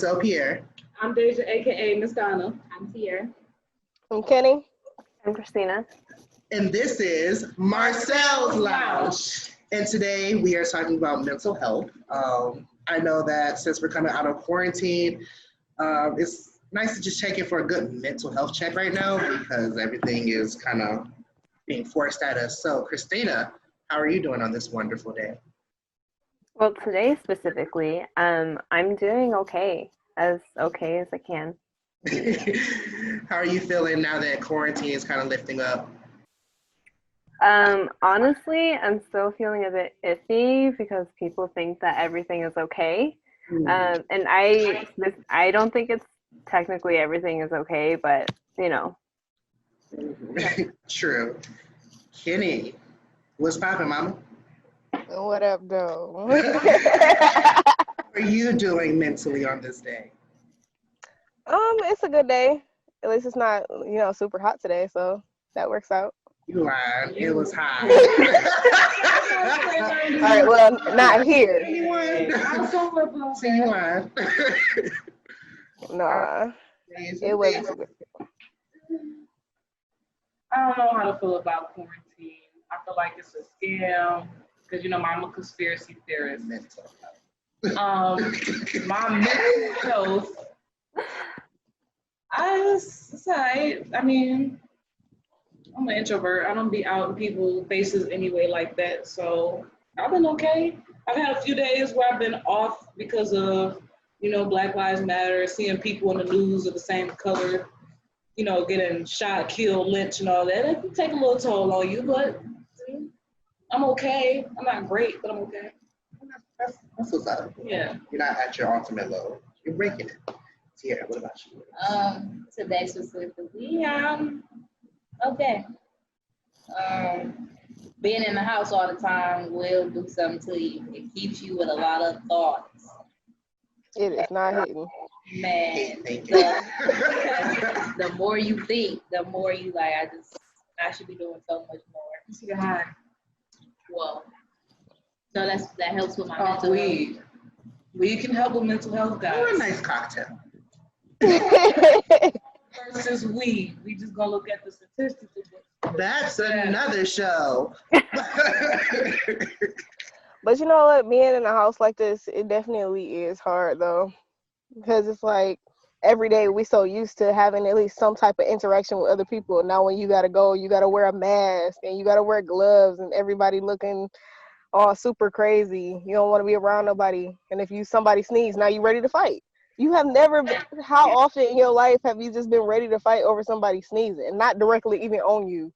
Marcell Pierre. I'm Deja AKA Donna. I'm Tiara. I'm Kenny. I'm Christina. And this is Marcell's Lounge. And today we are talking about mental health. I know that since we're coming out of quarantine, it's nice to just check in for a good mental health check right now because everything is kind of being forced at us. So, Christina, how are you doing on this wonderful day? Well, today specifically, I'm doing okay as I can. How are you feeling now that quarantine is kind of lifting up? Honestly, I'm still feeling a bit iffy because people think that everything is okay. And I don't think it's technically everything is okay, but you know. True. Kenny, what's poppin', mama? What up, though? How are you doing mentally on this day? It's a good day. At least it's not, super hot today, so that works out. You lied. It was hot. All right, well, not here. See, you lied. Nah, it wasn't. I don't know how to feel about quarantine. I feel like it's a scam because I'm a conspiracy theorist. My mental health, it's all right. I mean, I'm an introvert. I don't be out in people's faces anyway like that. So I've been okay. I've had a few days where I've been off because of, Black Lives Matter, seeing people in the news of the same color, getting shot, killed, lynched, and all that. It can take a little toll on you, but I'm okay. I'm not great, but I'm okay. That's what's up. Yeah. You're not at your ultimate low. You're breaking it. Tiara, what about you? Today specifically, okay. Being in the house all the time will do something to you. It keeps you with a lot of thoughts. It is not hitting. Man, the more you think, the more you like, I should be doing so much more. You should get high. Well, so that helps with my mental health. Weed can help with mental health, guys. You're a nice cocktail. Versus weed. We just gonna look at the statistics. That's another show. But you know what? Being in a house like this, it definitely is hard, though. Because it's like every day we so used to having at least some type of interaction with other people. Now when you got to go, you got to wear a mask and you got to wear gloves and everybody looking all super crazy. You don't want to be around nobody. And if somebody sneeze, now you ready to fight. You have never been, how often in your life have you just been ready to fight over somebody sneezing, not directly even on you?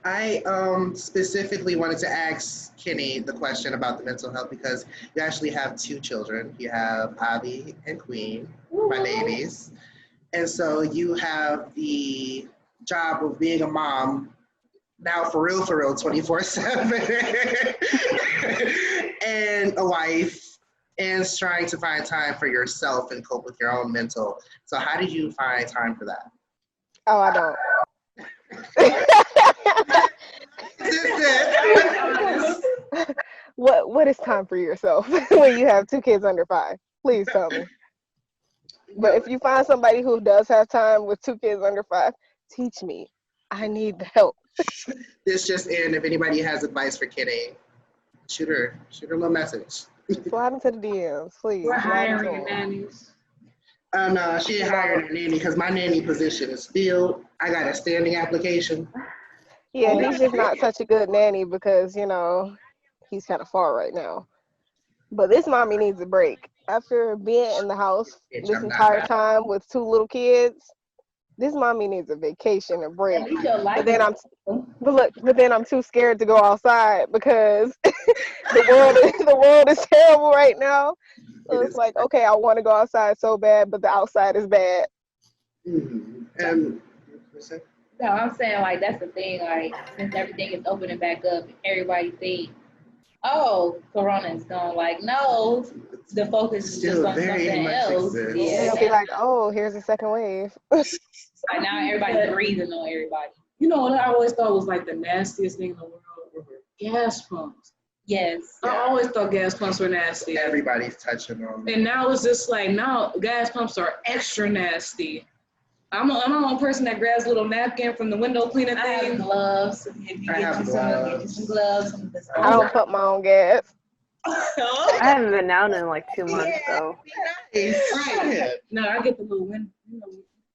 I specifically wanted to ask Kenny the question about the mental health because you actually have two children. You have Abby and Queen, my babies. And so you have the job of being a mom now for real, 24/7 and a wife and trying to find time for yourself and cope with your own mental. So how did you find time for that? Oh, I don't. What is time for yourself when you have two kids under 5? Please tell me. But if you find somebody who does have time with two kids under 5, teach me. I need the help. This just in, if anybody has advice for Kenny, shoot her a little message. Slide into the DMs, please. We're hiring nannies. No, she ain't hiring a nanny because my nanny position is filled. I got a standing application. Yeah, he's just not such a good nanny because, he's kind of far right now. But this mommy needs a break. After being in the house this entire time with 2 little kids, this mommy needs a vacation, a break. But then I'm too scared to go outside because the world is terrible right now. So it's like, okay, I want to go outside so bad, but the outside is bad. Mm-hmm. And no, I'm saying like that's the thing. Like since everything is opening back up, everybody think, oh, Corona is gone. Like no, the focus is just on something else. Yeah, they'll be like, oh, here's a second wave. Like now everybody's breathing on everybody. You know what I always thought was like the nastiest thing in the world were gas pumps. Yes. I always thought gas pumps were nasty. Everybody's touching them. And now it's just like, now gas pumps are extra nasty. I'm a person that grabs a little napkin from the window cleaner I have thing. gloves. If you get you some gloves. I don't put my own gas. I haven't been out in like 2 months, so. Right. No, I get the little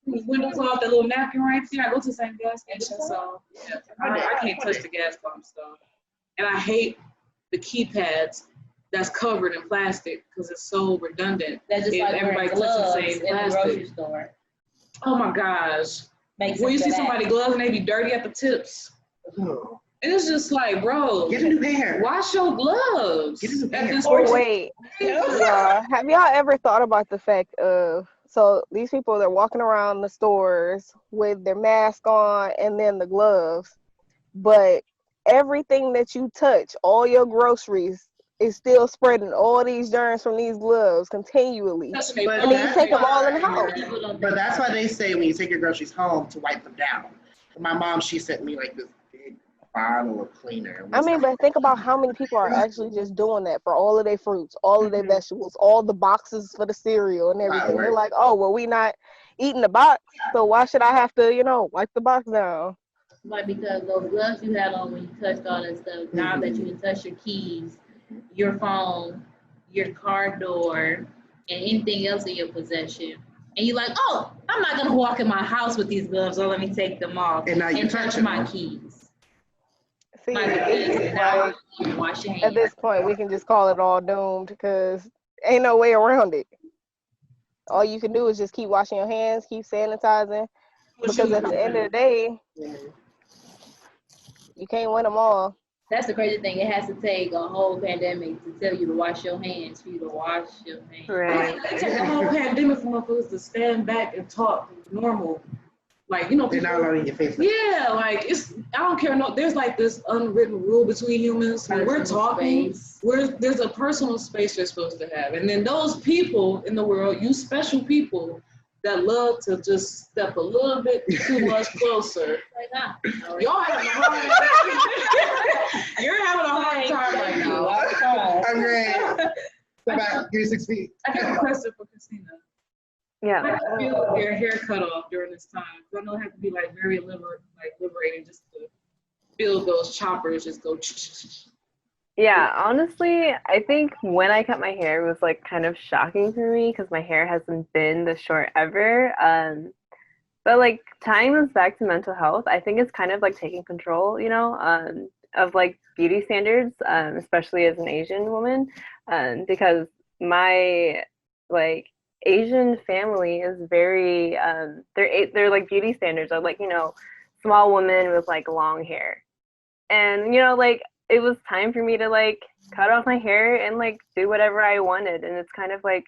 windows off, the little napkin right there. I go to the same gas station, so yeah, I can't touch the gas pump stuff. And I hate the keypads that's covered in plastic because it's so redundant. That's just like everybody wearing gloves touches the same in the plastic. grocery store. Oh my gosh. Makes When you sense see for that. somebody gloves and they be dirty at the tips, Oh, it's just like, bro, get a new pair. wash your gloves. Get a new At pair. this Or point. wait, yeah. Have y'all ever thought about the fact of, so these people, they're walking around the stores with their mask on and then the gloves, but everything that you touch, all your groceries, is still spreading all these germs from these gloves continually. But And then you take them all in the house. But that's why they say when you take your groceries home to wipe them down. My mom, she sent me like this big bottle of cleaner. I mean, but think about how many people are actually just doing that for all of their fruits, all of their vegetables, all the boxes for the cereal and everything. They're like, oh, well, we not eating the box, so why should I have to, wipe the box down? Like, because those gloves you had on when you touched all that stuff, now that you can touch your keys, your phone, your car door, and anything else in your possession. And you're like, oh, I'm not going to walk in my house with these gloves, so let me take them off And now you touch touching my them. keys. See, My it's keys. Now like, you can wash your hands. at this point, we can just call it all doomed because ain't no way around it. All you can do is just keep washing your hands, keep sanitizing, because at the end of the day, you can't win them all. That's the crazy thing. It has to take a whole pandemic to tell you to wash your hands, for you to wash your hands. Right. It took a whole pandemic for motherfuckers to stand back and talk normal. Like, people, They're not allowing your face. yeah, like I don't care. No, there's like this unwritten rule between humans. When we're talking, there's a personal space you're supposed to have. And then those people in the world, you special people that love to just step a little bit too much closer. Y'all having a hard You're having a hard time right now. I'm great. Go back. Give me 6 feet. I have a question for Christina. Yeah. How do you feel with your hair cut off during this time? Because I know it has to be like very liberating just to feel those choppers just go. Yeah, honestly, I think when I cut my hair, it was like kind of shocking for me because my hair hasn't been this short ever. But like tying this back to mental health, I think it's kind of like taking control, of like beauty standards, especially as an Asian woman, because my like Asian family is very they're like beauty standards are like small women with like long hair, and like it was time for me to like cut off my hair and like do whatever I wanted, and it's kind of like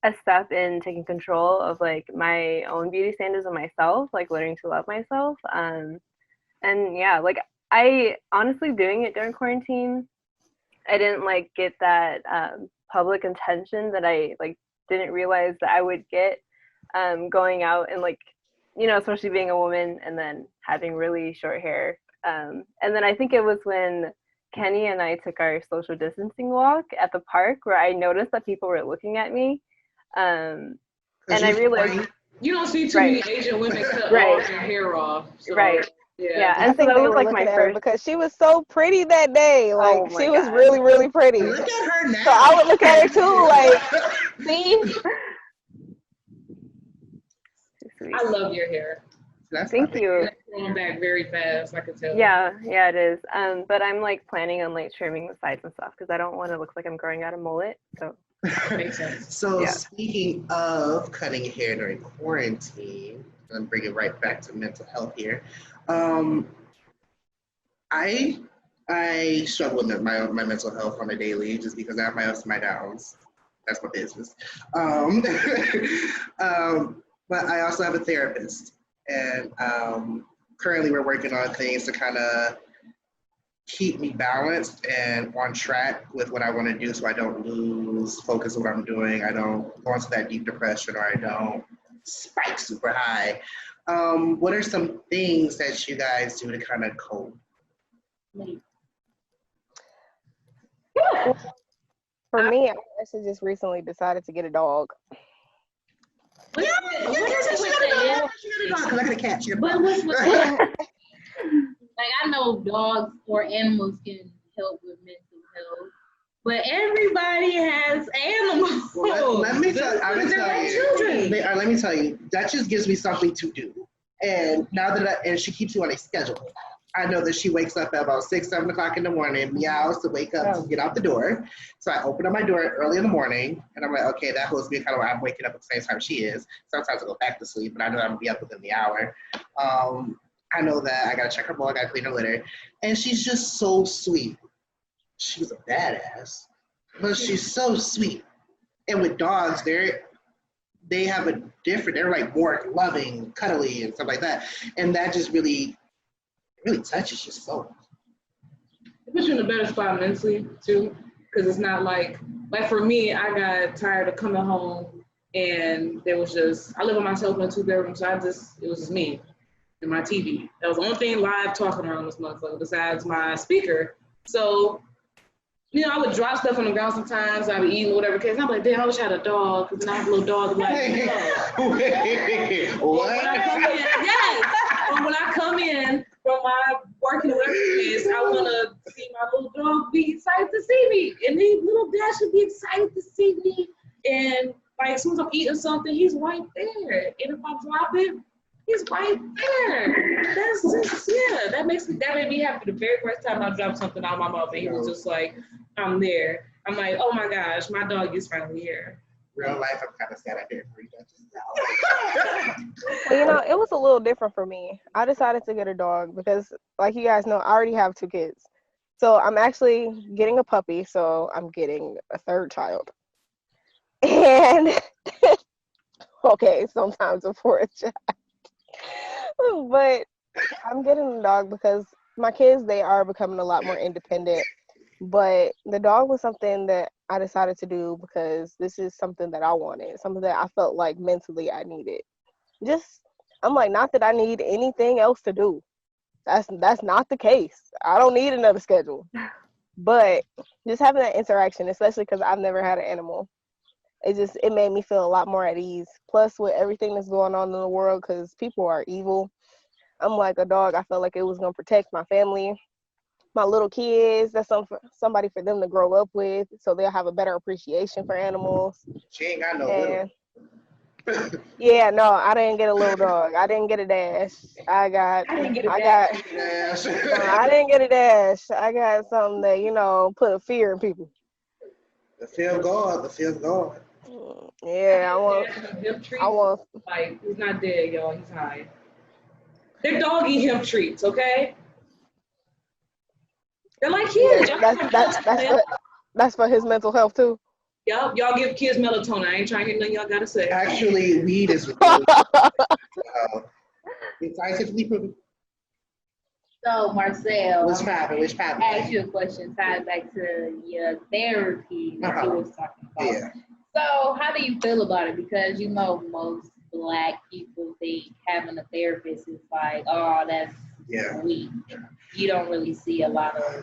a step in taking control of like my own beauty standards of myself, like learning to love myself, and yeah, like I honestly doing it during quarantine, I didn't like get that public attention that I like didn't realize that I would get going out and like especially being a woman and then having really short hair, and then I think it was when Kenny and I took our social distancing walk at the park where I noticed that people were looking at me, and I realized you don't see too many Asian women cut all their hair off, so. Right. Yeah, I and think so that they was were like looking my at her first. because she was so pretty that day. Like Oh my she was God. really, really pretty. Look at her now. So I would look at her too, like, see? I love your hair. Thank you. It's growing back very fast, I can tell. Yeah, it is. But I'm like planning on like trimming the sides and stuff because I don't want to look like I'm growing out a mullet. So Makes sense. So Yeah. speaking of cutting hair during quarantine, and bring it right back to mental health here. I struggle with my mental health on a daily just because I have my ups and my downs. That's my business. But I also have a therapist, and currently we're working on things to kind of keep me balanced and on track with what I want to do so I don't lose focus on what I'm doing. I don't go into that deep depression, or I don't spike super high. What are some things that you guys do to kind of cope? For me, I actually just recently decided to get a dog. What is it with that? Because I got a cat. But what's with that? Like, I know dogs or animals can help with mental health, but everybody has animals. Well, let me tell Children. let me tell you, that just gives me something to do. And now that and she keeps you on a schedule. I know that she wakes up at about 6, 7 o'clock in the morning, meows to wake up to get out the door. So I open up my door early in the morning, and I'm like, okay, that holds me kind of where I'm waking up at the same time she is. Sometimes I go back to sleep, but I know I'm gonna be up within the hour. I know that I gotta check her bowl, I gotta clean her litter, and she's just so sweet. She's a badass, but she's so sweet. And with dogs, they have a different, they're like more loving, cuddly, and stuff like that, and that just really touches your soul. It puts you in a better spot mentally too, because it's not like for me, I got tired of coming home and there was just, I live with myself in a 2-bedroom, so it was just me and my TV. That was the only thing live talking around this motherfucker besides my speaker. So, I would drop stuff on the ground sometimes. I'd be eating whatever case. I'm like, damn, I wish I had a dog, because then I have a little dog. Like, what? When I come in from my working whatever it is, I want to see my little dog be excited to see me. And then little Dash should be excited to see me. And like, as soon as I'm eating something, he's right there. And if I drop it, he's right there. That's just, that made me happy. The very first time I dropped something out of my mouth, and he was just like, I'm there. I'm like, oh my gosh, my dog is finally here. Real life, I'm kind of sad I didn't read that. Well, it was a little different for me. I decided to get a dog because, like you guys know, I already have 2 kids. So I'm actually getting a puppy, so I'm getting a 3rd child. And, okay, sometimes a 4th child. But I'm getting a dog because my kids, they are becoming a lot more independent. But the dog was something that I decided to do because this is something that I wanted, something that I felt like mentally I needed. I'm like, not that I need anything else to do. That's not the case. I don't need another schedule. But just having that interaction, especially because I've never had an animal, it made me feel a lot more at ease. Plus, with everything that's going on in the world, because people are evil, I'm like, a dog, I felt like it was going to protect my family, my little kids. That's somebody for them to grow up with, so they'll have a better appreciation for animals. She ain't got no little. Yeah, no, I didn't get a little dog. I didn't get a Dash. I didn't get a Dash. I got something that, put a fear in people. The fear of God. Yeah, I want. Like, he's not dead, y'all. He's high. Their dog eat hemp treats, okay? They're like kids. Yeah, that's for his mental health too. Y'all give kids melatonin. I ain't trying to hear nothing y'all gotta say. Actually, weed is it's scientifically proven. So, Marcell, Which pattern? I asked you a question tied back to your therapy that you was talking about. Yeah. So, how do you feel about it? Because most Black people think having a therapist is like, oh, that's weak. You don't really see a lot of.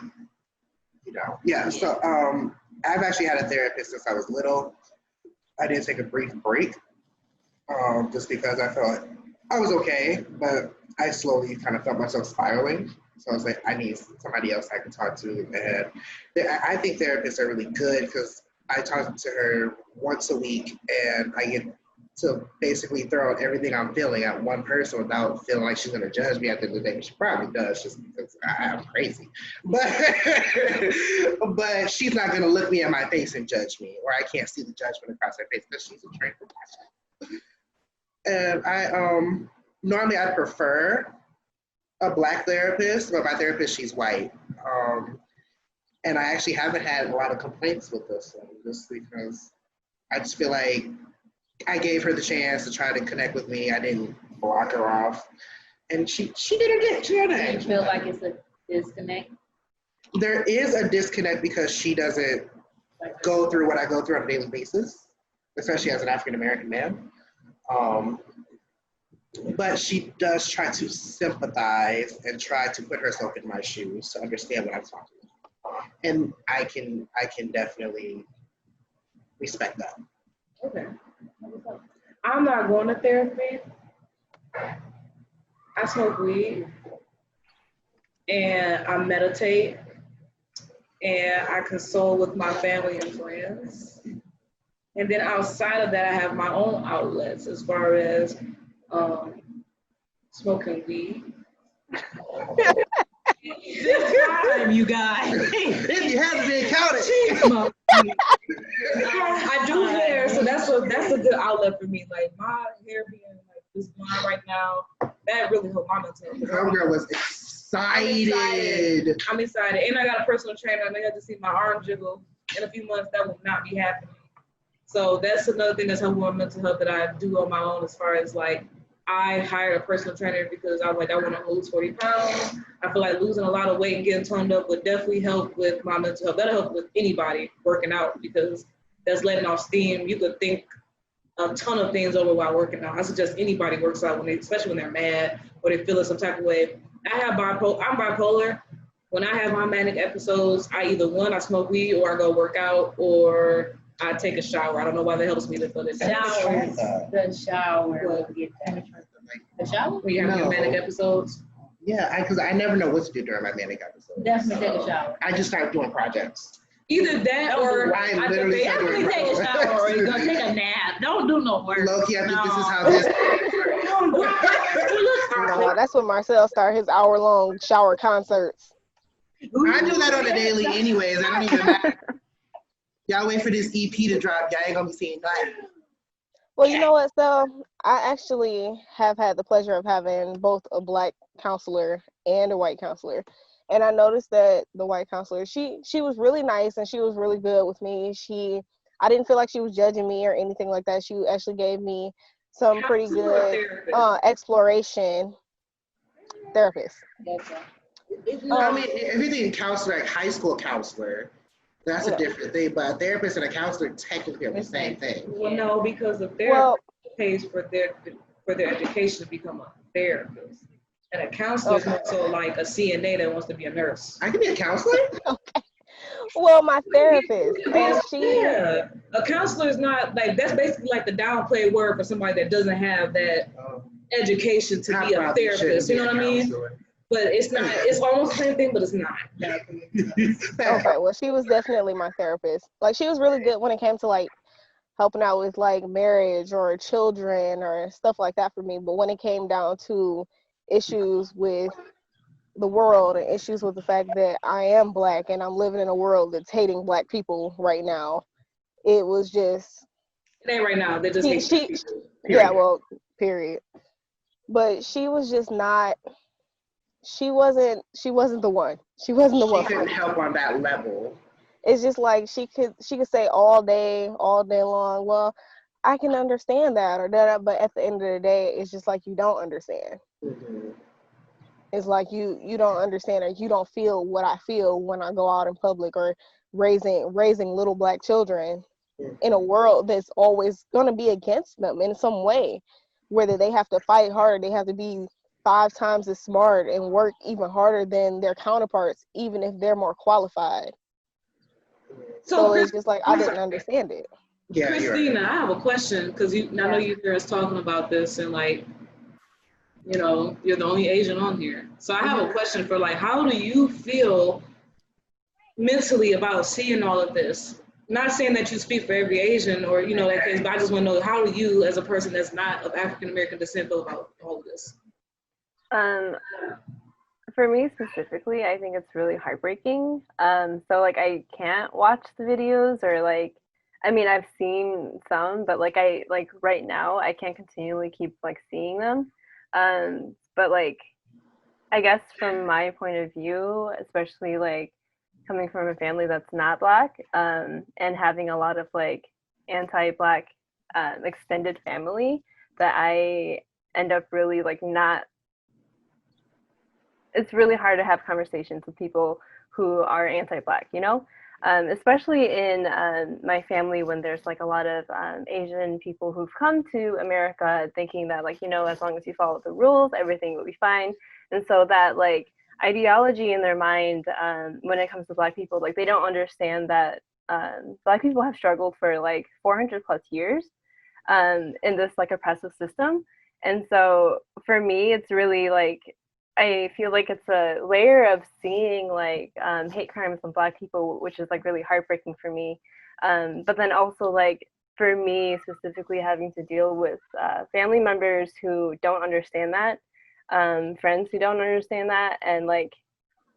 Yeah. So, I've actually had a therapist since I was little. I did take a brief break, just because I felt I was okay, but I slowly kind of felt myself spiraling. So I was like, I need somebody else I can talk to. And I think therapists are really good because I talk to her once a week, and I get to basically throw out everything I'm feeling at one person without feeling like she's going to judge me at the end of the day. She probably does, just because I'm crazy. But she's not going to look me in my face and judge me, or I can't see the judgment across her face because she's a trained professional. And I normally I prefer a Black therapist, but my therapist, she's white. And I actually haven't had a lot of complaints with this one, just because I just feel like I gave her the chance to try to connect with me. I didn't block her off. And she did her good. She had Do you feel like it's a disconnect? There is a disconnect because she doesn't go through what I go through on a daily basis, especially as an African American man. But she does try to sympathize and try to put herself in my shoes to understand what I'm talking about. And I can definitely respect that. Okay. I'm not going to therapy. I smoke weed and I meditate and I console with my family and friends. And then outside of that, I have my own outlets as far as smoking weed. This time, you guys. If you haven't been counted. I do hair, so that's a good outlet for me. Like my hair being like this blonde right now, that really helped my mental health. Homegirl was excited. I'm excited. And I got a personal trainer. I may have to see my arm jiggle in a few months. That will not be happening. So that's another thing that's helping my mental health that I do on my own as far as like I hired a personal trainer because I was like, I want to lose 40 pounds. I feel like losing a lot of weight and getting toned up would definitely help with my mental health. That'll help with anybody working out because that's letting off steam. You could think a ton of things over while working out. I suggest anybody works out especially when they're mad or they feel in some type of way. I'm bipolar. When I have my manic episodes, I smoke weed or I go work out or I take a shower. I don't know why that helps me, but it's shower. The shower. The shower? When you have your manic episodes? Yeah, because I never know what to do during my manic episodes. Definitely take a shower. I just start doing projects. Either that or I literally take a shower or you go take a nap. Don't do no work. Low-key, I think this is how this No, that's when Marcell started his hour-long shower concerts. I do that on a daily anyways. I don't even matter. Y'all wait for this EP to drop. Y'all ain't gonna be seeing that. Well, you know what, so I actually have had the pleasure of having both a Black counselor and a white counselor. And I noticed that the white counselor, she was really nice and she was really good with me. I didn't feel like she was judging me or anything like that. She actually gave me some pretty good exploration therapist. I mean, everything in counselor, like high school counselor, that's a different thing. But a therapist and a counselor technically are the same thing. Well, no, because the therapist pays for their education to become a therapist. And a counselor is also like a CNA that wants to be a nurse. I can be a counselor? Okay. Well, my therapist, yeah, a counselor is not like, that's basically like the downplay word for somebody that doesn't have that education to be a therapist. You know what I mean? But it's not, it's almost the same thing, but it's not. Okay, well, she was definitely my therapist. Like, she was really good when it came to like helping out with like marriage or children or stuff like that for me. But when it came down to issues with the world and issues with the fact that I am Black and I'm living in a world that's hating Black people right now, it was just. It ain't right now. They just hate people. Yeah, well, period. But she was just not. She wasn't the one. She wasn't the one. She couldn't help on that level. It's just like she could say all day long, well, I can understand that or that, but at the end of the day, it's just like you don't understand. Mm-hmm. It's like you don't understand or you don't feel what I feel when I go out in public or raising little Black children in a world that's always going to be against them in some way, whether they have to fight harder, they have to be 5 times as smart and work even harder than their counterparts, even if they're more qualified. So it's just like I didn't understand it. Yeah, Christina, I have a question because I know you hear us talking about this and like, you know, you're the only Asian on here. So I have a question for like, how do you feel mentally about seeing all of this? Not saying that you speak for every Asian or, you know, that case, but I just want to know, how do you as a person that's not of African-American descent feel about all of this? For me specifically, I think it's really heartbreaking. So like I can't watch the videos or like, I mean, I've seen some, but like right now I can't continually keep like seeing them. But like, I guess from my point of view, especially like coming from a family that's not Black, and having a lot of like anti-Black extended family, that I end up really like not. It's really hard to have conversations with people who are anti-Black, you know, especially in my family when there's like a lot of Asian people who've come to America thinking that like, you know, as long as you follow the rules, everything will be fine. And so that like, ideology in their mind when it comes to Black people. Like, they don't understand that Black people have struggled for like 400 plus years in this like oppressive system. And so for me, it's really like, I feel like it's a layer of seeing like hate crimes on Black people, which is like really heartbreaking for me. But then also like for me specifically having to deal with family members who don't understand that, friends who don't understand that. And like,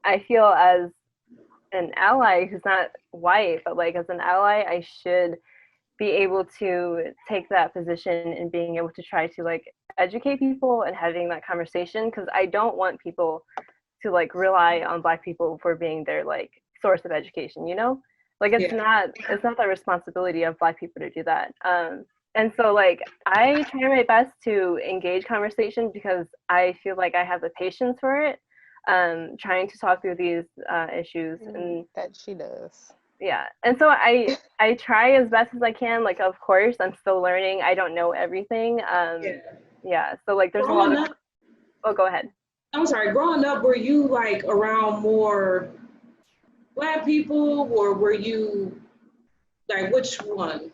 I feel as an ally who's not white, but like as an ally, I should be able to take that position and being able to try to like educate people and having that conversation, because I don't want people to like rely on Black people for being their like source of education, you know? Like it's not the responsibility of Black people to do that. And so like I try my best to engage conversation because I feel like I have the patience for it, trying to talk through these issues. And that she does. Yeah, and so I try as best as I can. Like, of course, I'm still learning. I don't know everything. Yeah. So like, there's a lot of. Oh, go ahead. I'm sorry. Growing up, were you like around more Black people, or were you like which one?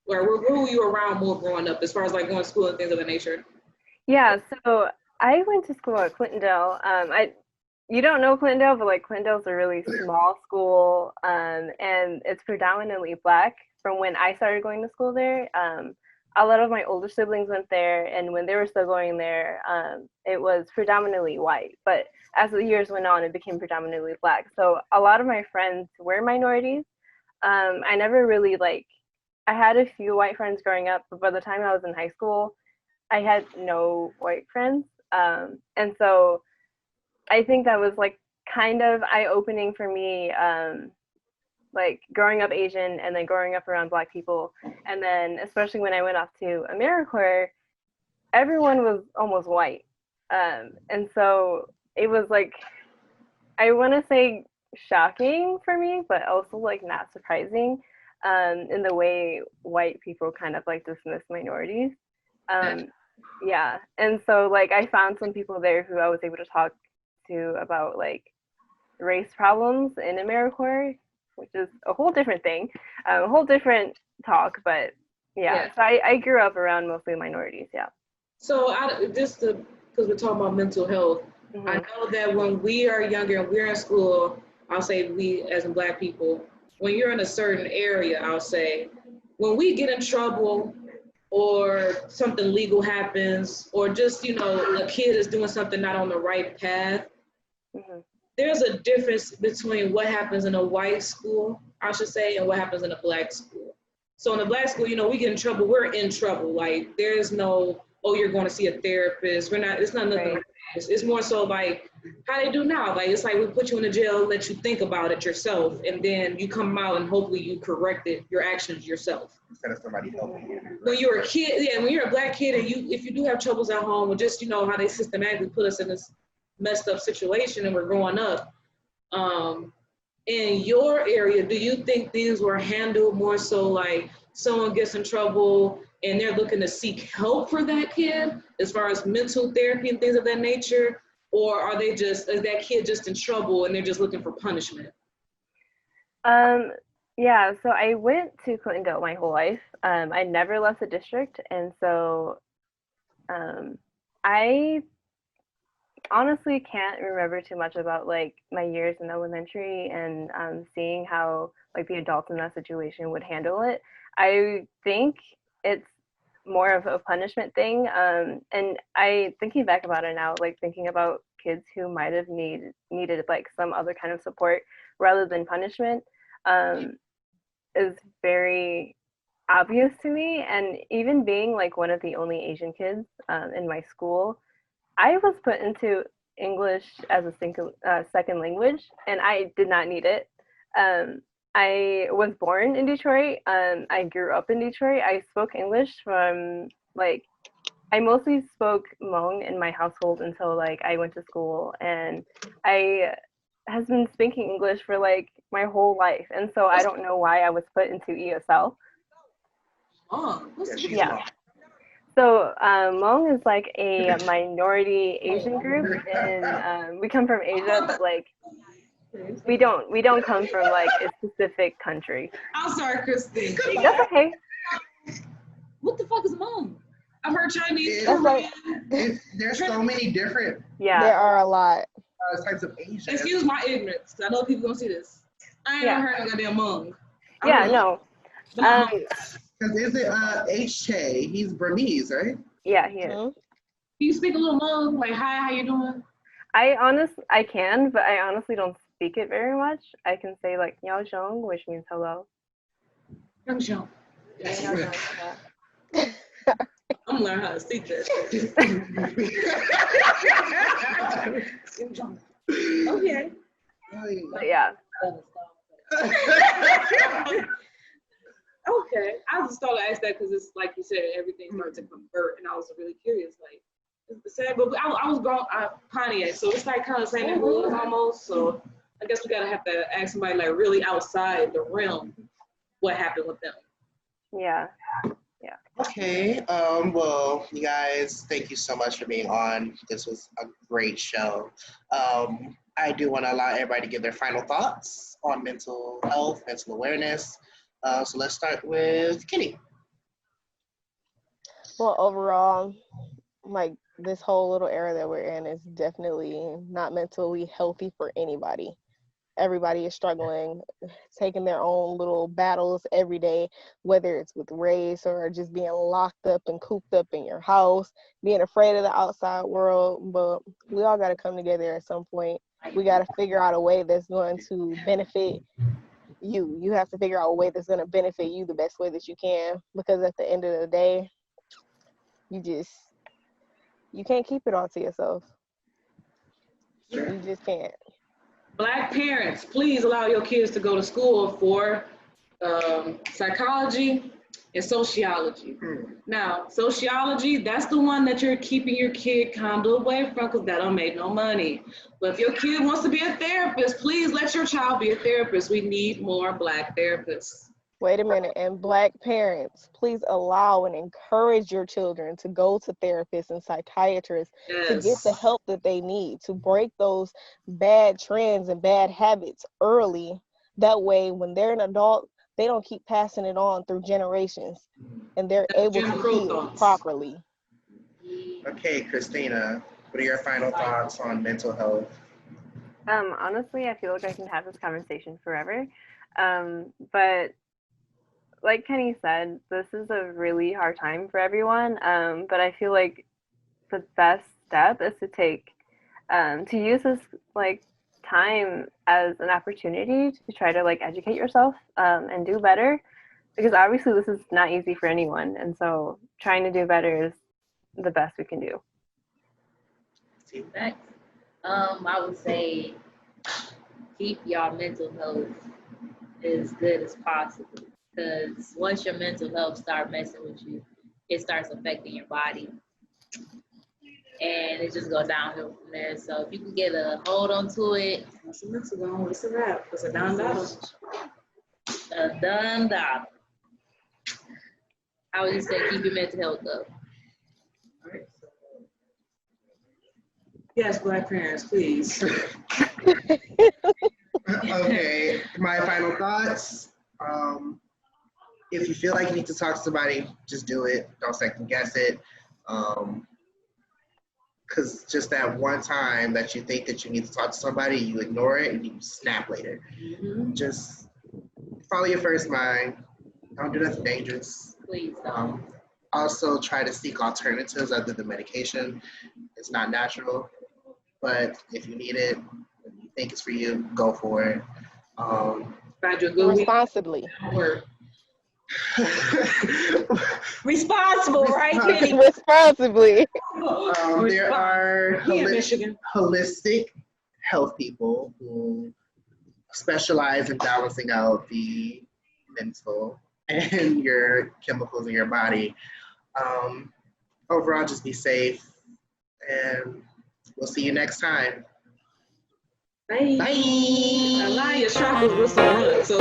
Or who were you around more growing up, as far as like going to school and things of that nature? Yeah. So I went to school at Clintondale. You don't know Clintondale, but like Clintondale's a really small school, and it's predominantly Black from when I started going to school there. A lot of my older siblings went there, and when they were still going there, it was predominantly white. But as the years went on, it became predominantly Black. So a lot of my friends were minorities. I never really I had a few white friends growing up, but by the time I was in high school, I had no white friends. And so I think that was like kind of eye-opening for me, like growing up Asian and then growing up around Black people. And then especially when I went off to AmeriCorps, everyone was almost white. And so it was like, I want to say shocking for me, but also like not surprising in the way white people kind of like dismiss minorities. Yeah. And so like I found some people there who I was able to talk to about like race problems in AmeriCorps, which is a whole different thing, a whole different talk, but yeah. So I grew up around mostly minorities, yeah. So because we're talking about mental health, I know that when we are younger and we're in school, I'll say we as in Black people, when you're in a certain area, I'll say, when we get in trouble or something legal happens, or just, a kid is doing something not on the right path, there's a difference between what happens in a white school, I should say, and what happens in a Black school. So in a Black school, we get in trouble, we're in trouble. Like, there's no, oh, you're going to see a therapist. It's not nothing. Right. It's more so like how they do now. Like, it's like we put you in a jail, let you think about it yourself, and then you come out and hopefully you correct your actions yourself. Instead of somebody helping you. When you're a kid, when you're a Black kid and if you do have troubles at home, or just, how they systematically put us in this messed up situation and we're growing up. In your area, do you think things were handled more so like someone gets in trouble and they're looking to seek help for that kid as far as mental therapy and things of that nature? Or is that kid just in trouble and they're just looking for punishment? Yeah, so I went to Clintondale my whole life. I never left the district. And so I honestly can't remember too much about like my years in elementary and seeing how like the adults in that situation would handle it. I think it's more of a punishment thing. And thinking back about it now, like thinking about kids who might have needed like some other kind of support rather than punishment is very obvious to me. And even being like one of the only Asian kids in my school, I was put into English as a second language, and I did not need it. I was born in Detroit. I grew up in Detroit. I spoke English from I mostly spoke Hmong in my household until I went to school, and I has been speaking English for my whole life. And so I don't know why I was put into ESL. Oh, yeah. So Hmong is like a minority Asian group, and we come from Asia, but like we don't come from like a specific country. I'm sorry, Christine. That's okay. What the fuck is Hmong? I've heard Chinese, It's Korean. There's so many different There are a lot. types of Asian. Excuse my ignorance, 'cause I know people gonna see this. I ain't never heard of goddamn Hmong. Yeah, no. Because is it H-Che? He's Burmese, right? Yeah, he is. Can you speak a little Hmong? Like, hi, how you doing? I can, but I honestly don't speak it very much. I can say like Yao Zhong, which means hello. Young Sean. Yeah, Yao Zhong, yeah. I'm gonna learn how to speak that. Okay. But yeah. Okay. I just thought I asked that because it's like you said, everything starts to convert, and I was really curious. Like, it's the same, but I was grown Pontiac, so it's like kind of the same neighborhood almost. So I guess we gotta have to ask somebody like really outside the realm what happened with them. Yeah. Okay. Well, you guys, thank you so much for being on. This was a great show. I do want to allow everybody to give their final thoughts on mental health, mental awareness. So let's start with Kitty. Well, overall, like this whole little era that we're in is definitely not mentally healthy for anybody. Everybody is struggling, taking their own little battles every day, whether it's with race or just being locked up and cooped up in your house, being afraid of the outside world. But we all got to come together at some point. We got to figure out a way that's going to benefit you. You have to figure out a way that's going to benefit you the best way that you can, because at the end of the day, you can't keep it all to yourself. You just can't. Black parents, please allow your kids to go to school for psychology and sociology. Now, sociology, that's the one that you're keeping your kid kind of away from because that don't make no money. But if your kid wants to be a therapist, please let your child be a therapist. We need more Black therapists. Wait a minute. And Black parents, please allow and encourage your children to go to therapists and psychiatrists to get the help that they need, to break those bad trends and bad habits early. That way, when they're an adult, they don't keep passing it on through generations and they're able to heal properly. Okay, Christina, what are your final thoughts on mental health? Honestly, I feel like I can have this conversation forever. But like Kenny said, this is a really hard time for everyone. But I feel like the best step is to use this like time as an opportunity to try to like educate yourself and do better, because obviously this is not easy for anyone, and so trying to do better is the best we can do. Next, I would say keep y'all mental health as good as possible, because once your mental health starts messing with you, it starts affecting your body. And it just goes downhill from there. So if you can get a hold onto it, It's a wrap. It's a $9. a done dollar. I would just say keep your mental health up. Yes, Black parents, please. Okay, my final thoughts. If you feel like you need to talk to somebody, just do it. Don't second guess it. Because just that one time that you think that you need to talk to somebody, you ignore it and you snap later. Just follow your first mind. Don't do nothing dangerous. Please don't. Also try to seek alternatives other than medication. It's not natural, but if you need it, if you think it's for you, go for it. Find you a good Responsibly. Responsible, right, Kenny? Responsibly. There are Michigan. holistic health people who specialize in balancing out the mental and your chemicals in your body. Overall, just be safe, and we'll see you next time. Bye. Bye. Align your chakras with some wood. So.